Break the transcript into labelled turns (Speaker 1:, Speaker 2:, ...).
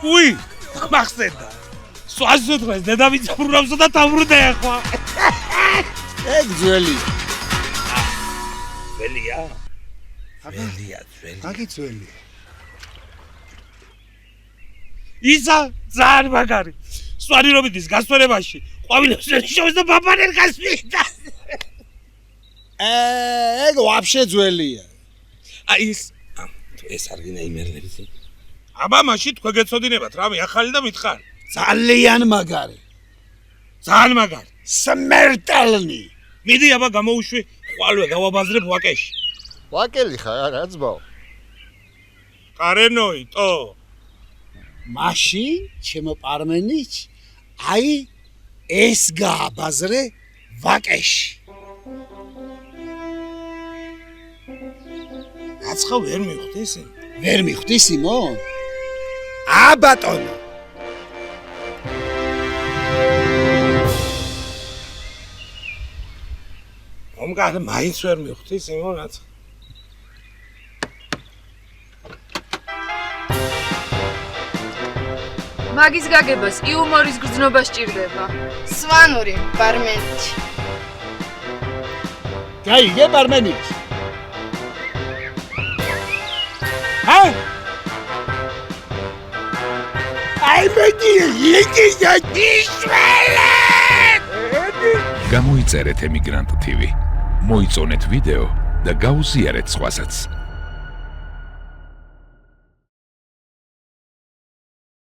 Speaker 1: უი, მახსენდა. სვაზო დღეს დედამიწა ბრუნავსო და დავრუნდა ახლა.
Speaker 2: ეგ ძველია.
Speaker 1: ძველია? ძველია.
Speaker 2: აგი ძველია.
Speaker 1: ისა ძალიან მაგარი. სვანირობითის გასვენებაში ყვავილებს შეშოვეს და ბაბანერ გასვიდა.
Speaker 2: ეგ ვაფშე ძველია.
Speaker 1: ეს არგინა იმერლებს. აბა მაშინ თქვენ გეცოდინებათ რამე ახალი და მითხარი.
Speaker 2: ძალიან მაგარი.
Speaker 1: ძალიან მაგარი.
Speaker 2: სმერტელნი.
Speaker 1: მიდი აბა გამოუშვი ხვალვე გავაბაზრებ ვაკეში.
Speaker 3: ვაკელი ხარ რა ძმაო?
Speaker 1: კარენოი, ტო.
Speaker 2: მაშინ ჩემო პარმენიჩ აი ეს გააბაზრე ვაკეში.
Speaker 1: აცხა ვერ მიხვდის?
Speaker 2: ვერ მიხვდის იმო? ბატონო.
Speaker 1: მომგან მაინც ვერ მიხვდის იმო რაც.
Speaker 4: მაგის გაგებას იუმორის გრძნობა სჭირდება.
Speaker 5: სვანური პარმენიჩ.
Speaker 2: გაიგე პარმენიჩ? აი მედი იგი დიშველე!
Speaker 6: გამოიწერეთ ემიგრანტ TV. მოიწონეთ ვიდეო და გაუზიარეთ სხვასაც.